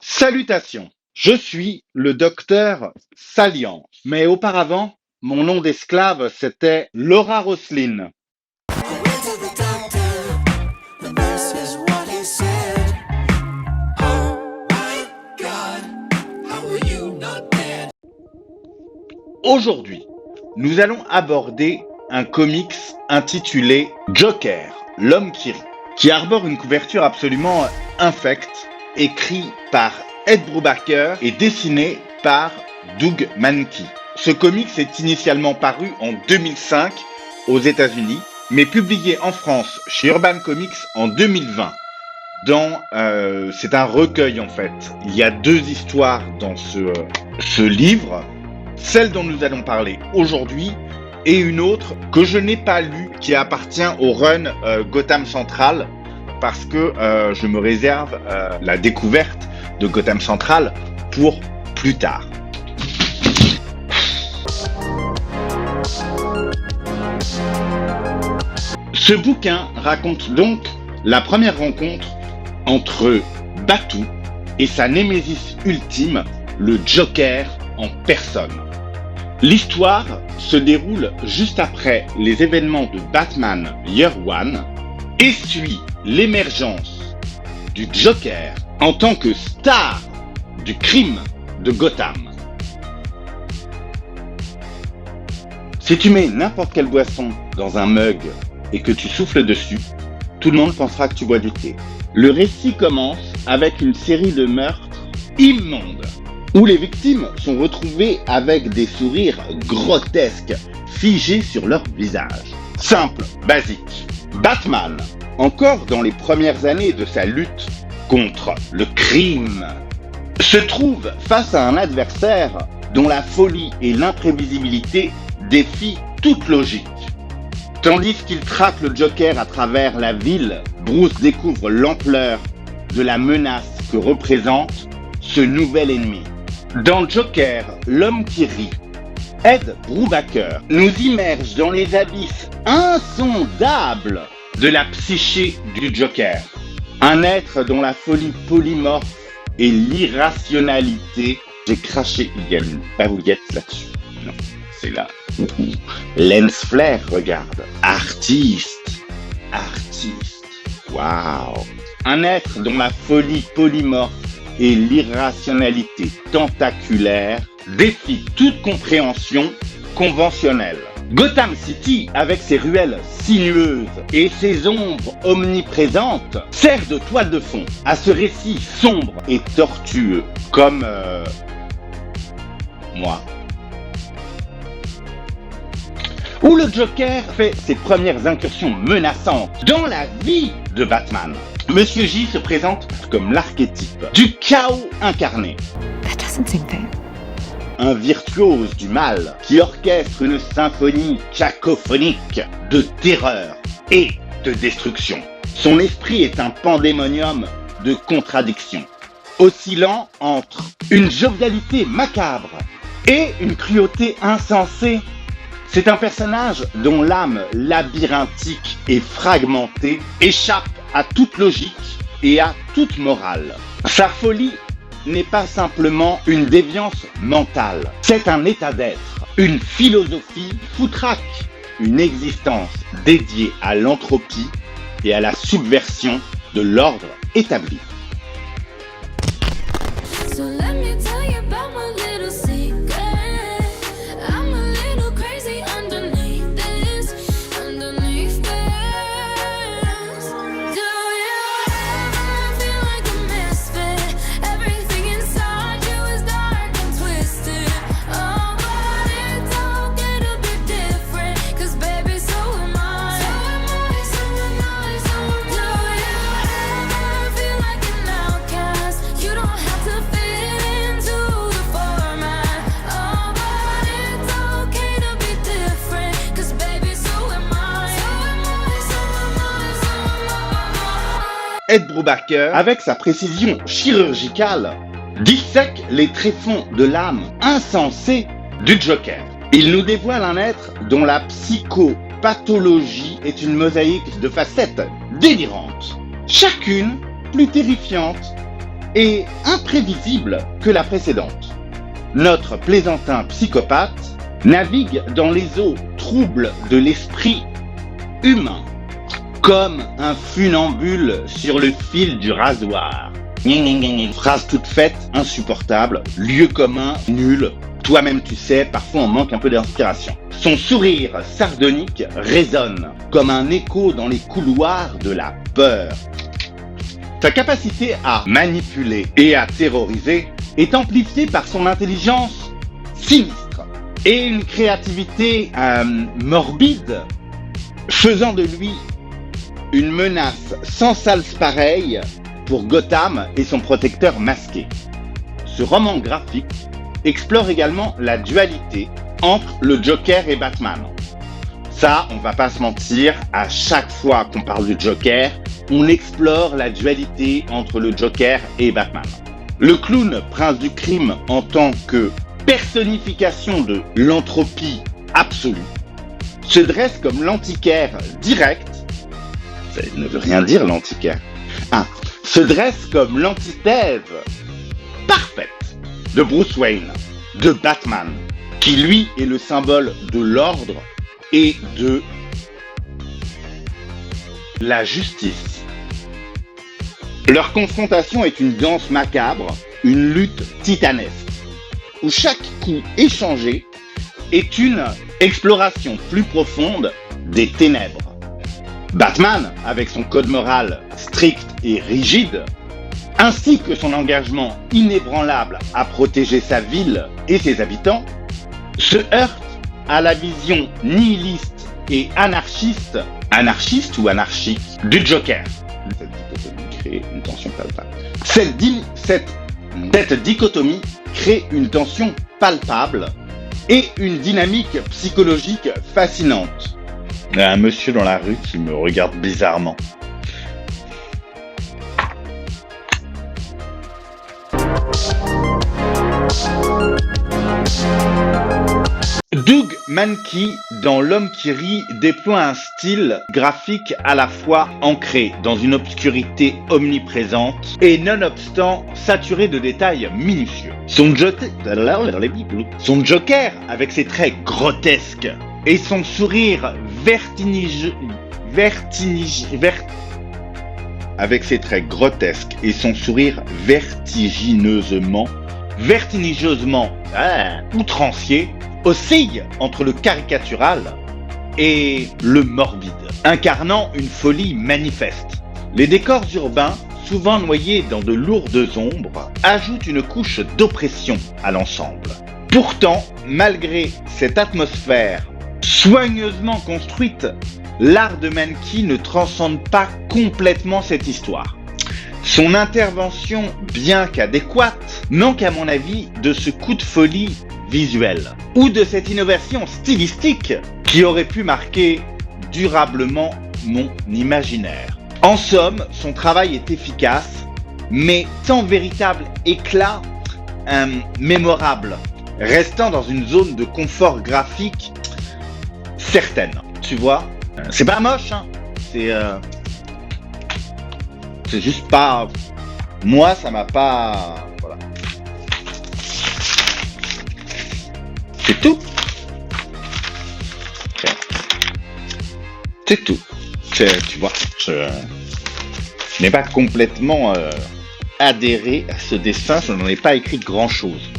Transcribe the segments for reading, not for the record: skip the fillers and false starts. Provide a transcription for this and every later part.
Salutations, je suis le docteur Salience, mais auparavant, mon nom d'esclave c'était Laura Roslin. Went to the doctor. This is what he said. Oh my God, how are you not dead? Aujourd'hui, nous allons aborder un comics intitulé Joker, l'homme qui rit, qui arbore une couverture absolument infecte, écrit par Ed Brubaker et dessiné par Doug Mahnke. Ce comics est initialement paru en 2005 aux États-Unis, mais publié en France chez Urban Comics en 2020. C'est un recueil en fait. Il y a deux histoires dans ce livre. Celle dont nous allons parler aujourd'hui et une autre que je n'ai pas lue qui appartient au run Gotham Central parce que je me réserve la découverte de Gotham Central pour plus tard. Ce bouquin raconte donc la première rencontre entre Batou et sa némésis ultime, le Joker en personne. L'histoire se déroule juste après les événements de Batman Year One et suit l'émergence du Joker en tant que star du crime de Gotham. Si tu mets n'importe quelle boisson dans un mug et que tu souffles dessus, tout le monde pensera que tu bois du thé. Le récit commence avec une série de meurtres immondes où les victimes sont retrouvées avec des sourires grotesques figés sur leur visage. Simple, basique. Batman, encore dans les premières années de sa lutte contre le crime, se trouve face à un adversaire dont la folie et l'imprévisibilité défient toute logique. Tandis qu'il traque le Joker à travers la ville, Bruce découvre l'ampleur de la menace que représente ce nouvel ennemi. Dans Joker, l'homme qui rit, Ed Brubaker nous immerge dans les abysses insondables de la psyché du Joker. Un être dont la folie polymorphe et l'irrationalité... J'ai craché, il y a une bavouillette là-dessus. Non, c'est là. Lens Flair, regarde. Artiste. Waouh. Un être dont la folie polymorphe et l'irrationalité tentaculaire défient toute compréhension conventionnelle. Gotham City, avec ses ruelles sinueuses et ses ombres omniprésentes, sert de toile de fond à ce récit sombre et tortueux, comme moi. Où le Joker fait ses premières incursions menaçantes dans la vie de Batman. Monsieur J se présente comme l'archétype du chaos incarné. That doesn't seem fair. Un virtuose du mal qui orchestre une symphonie cacophonique de terreur et de destruction. Son esprit est un pandémonium de contradictions, oscillant entre une jovialité macabre et une cruauté insensée. C'est un personnage dont l'âme labyrinthique et fragmentée échappe à toute logique et à toute morale. Sa folie n'est pas simplement une déviance mentale, c'est un état d'être, une philosophie foutraque, une existence dédiée à l'entropie et à la subversion de l'ordre établi. So let me tell you about my little secret. I'm a little crazy underneath this, underneath this. Do you ever feel like a misfit? Everything inside you is dark and twisted. Oh, but it's okay to be different, 'cause baby, so am I. So am I, so am I, so am I. Do you ever feel like an outcast? You don't have to fit into the format. Oh, but it's okay to be different, 'cause baby, so am I. So am I, so am I, so am I. Ed Brubaker, avec sa précision chirurgicale, dissèque les tréfonds de l'âme insensée du Joker. Il nous dévoile un être dont la psychopathologie est une mosaïque de facettes délirantes, chacune plus terrifiante et imprévisible que la précédente. Notre plaisantin psychopathe navigue dans les eaux troubles de l'esprit humain, comme un funambule sur le fil du rasoir. Phrase toute faite, insupportable, lieu commun, nul. Toi-même tu sais, parfois on manque un peu d'inspiration. Son sourire sardonique résonne comme un écho dans les couloirs de la peur. Sa capacité à manipuler et à terroriser est amplifiée par son intelligence sinistre et une créativité morbide, faisant de lui une menace sans salse pareille pour Gotham et son protecteur masqué. Ce roman graphique explore également la dualité entre le Joker et Batman. Ça, on va pas se mentir, à chaque fois qu'on parle du Joker, on explore la dualité entre le Joker et Batman. Le clown prince du crime en tant que personnification de l'entropie absolue se dresse comme l'antiquaire direct. Ça ne veut rien dire l'antiquaire. Se dresse comme l'antithèse parfaite de Bruce Wayne, de Batman, qui lui est le symbole de l'ordre et de la justice. Leur confrontation est une danse macabre, une lutte titanesque, où chaque coup échangé est une exploration plus profonde des ténèbres. Batman, avec son code moral strict et rigide, ainsi que son engagement inébranlable à protéger sa ville et ses habitants, se heurte à la vision nihiliste et anarchiste ou anarchique du Joker. Cette dichotomie crée une tension palpable. Cette dichotomie crée une tension palpable et une dynamique psychologique fascinante. Il y a un monsieur dans la rue qui me regarde bizarrement. Doug Mahnke, dans L'homme qui rit, déploie un style graphique à la fois ancré dans une obscurité omniprésente et nonobstant saturé de détails minutieux. Son Joker, avec ses traits grotesques et son sourire vertigineusement outrancier, oscille entre le caricatural et le morbide, incarnant une folie manifeste. Les décors urbains, souvent noyés dans de lourdes ombres, ajoutent une couche d'oppression à l'ensemble. Pourtant, malgré cette atmosphère soigneusement construite, l'art de Mahnke ne transcende pas complètement cette histoire. Son intervention, bien qu'adéquate, manque à mon avis de ce coup de folie visuel ou de cette innovation stylistique qui aurait pu marquer durablement mon imaginaire. En somme, son travail est efficace, mais sans véritable éclat mémorable, restant dans une zone de confort graphique certaine. Tu vois, c'est pas moche, hein. C'est juste pas... Moi, ça m'a pas... Voilà. C'est tout. C'est tout. Tu vois, je n'ai pas complètement adhéré à ce dessin, je n'en ai pas écrit grand-chose.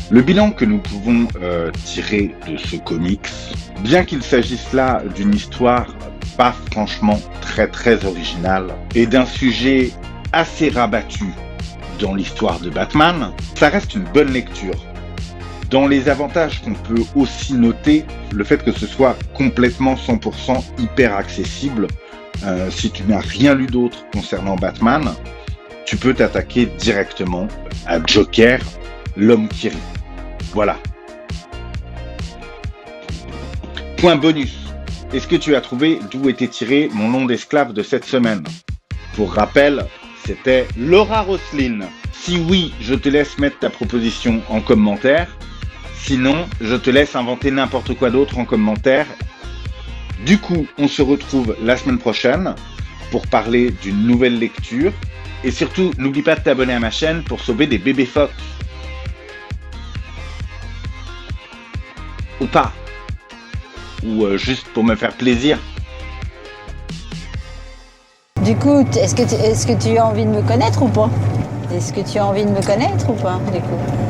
Le bilan que nous pouvons tirer de ce comics, bien qu'il s'agisse là d'une histoire pas franchement très originale et d'un sujet assez rabattu dans l'histoire de Batman, ça reste une bonne lecture. Dans les avantages qu'on peut aussi noter, le fait que ce soit complètement 100% hyper accessible, si tu n'as rien lu d'autre concernant Batman, tu peux t'attaquer directement à Joker, l'homme qui rit. Voilà. Point bonus. Est-ce que tu as trouvé d'où était tiré mon nom d'esclave de cette semaine? Pour rappel, c'était Laura Roslin. Si oui, je te laisse mettre ta proposition en commentaire. Sinon, je te laisse inventer n'importe quoi d'autre en commentaire. Du coup, on se retrouve la semaine prochaine pour parler d'une nouvelle lecture. Et surtout, n'oublie pas de t'abonner à ma chaîne pour sauver des bébés phoques. Ou pas. Ou juste pour me faire plaisir. Du coup, est-ce que tu as envie de me connaître ou pas? Est-ce que tu as envie de me connaître ou pas, du coup?